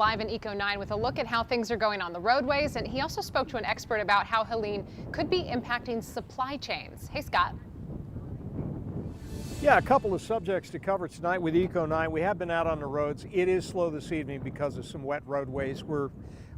Live in Eco 9 with a look at how things are going on the roadways, and he also spoke to an expert about how Helene could be impacting supply chains. Hey, Scott. Yeah, a couple of subjects to cover tonight with Eco 9. We have been out on the roads. It is slow this evening because of some wet roadways. We're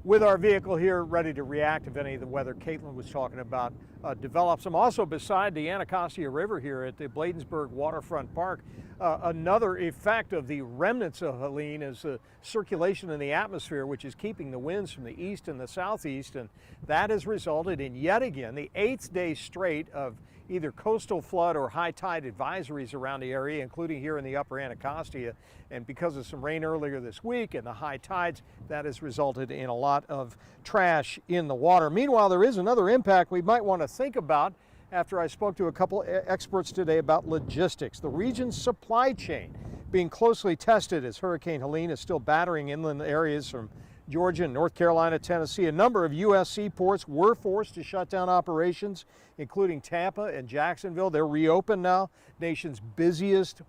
with our vehicle here ready to react if any of the weather Caitlin was talking about develops. I'm also beside the Anacostia River here at the Bladensburg Waterfront Park. Another effect of the remnants of Helene is the circulation in the atmosphere, which is keeping the winds from the east and the southeast, and that has resulted in yet again the 8th day straight of either coastal flood or high tide advisories around the area, including here in the upper Anacostia. And because of some rain earlier this week and the high tides, that has resulted in a lot of trash in the water. Meanwhile, there is another impact we might want to think about after I spoke to a couple experts today about logistics. The region's supply chain being closely tested as Hurricane Helene is still battering inland areas from Georgia, North Carolina, Tennessee. A number of U.S. seaports were forced to shut down operations, including Tampa and Jacksonville. They're reopened now. Nation's busiest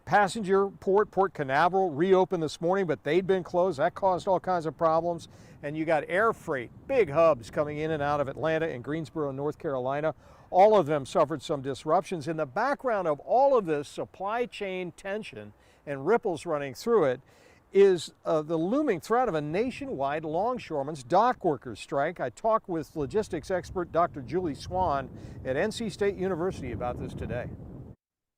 passenger port, Port Canaveral, reopened this morning, but they'd been closed. That caused all kinds of problems. And you got air freight, big hubs coming in and out of Atlanta and Greensboro, North Carolina. All of them suffered some disruptions. In the background of all of this supply chain tension and ripples running through it is the looming threat of a nationwide longshoremen's dock workers strike. I talked with logistics expert Dr. Julie Swan at NC State University about this today.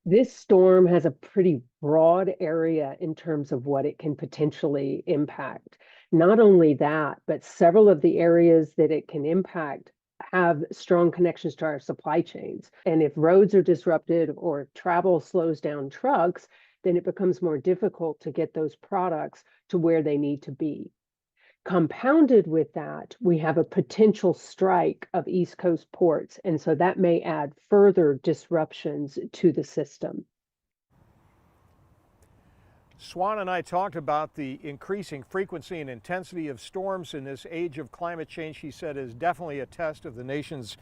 This storm has a pretty broad area in terms of what it can potentially impact. Not only that, but several of the areas that it can impact have strong connections to our supply chains. And if roads are disrupted or travel slows down trucks, then it becomes more difficult to get those products to where they need to be. Compounded with that, we have a potential strike of East Coast ports, and so that may add further disruptions to the system. Swan and I talked about the increasing frequency and intensity of storms in this age of climate change. She said is definitely a test of the nation's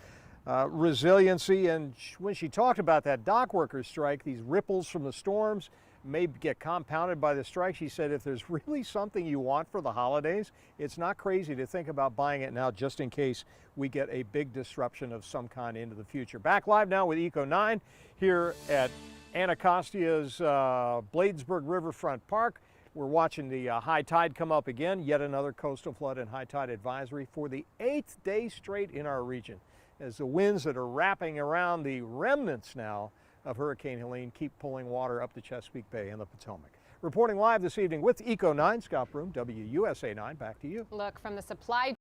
resiliency. And when she talked about that dock workers strike, these ripples from the storms may get compounded by the strike. She said if there's really something you want for the holidays, it's not crazy to think about buying it now just in case we get a big disruption of some kind into the future. Back live now with Eco 9 here at Anacostia's Bladensburg Riverfront Park. We're watching the high tide come up again, yet another coastal flood and high tide advisory for the 8th day straight in our region, as the winds that are wrapping around the remnants now of Hurricane Helene keep pulling water up the Chesapeake Bay and the Potomac. Reporting live this evening with Eco 9, Scott Broom, WUSA 9, back to you. Look, from the supply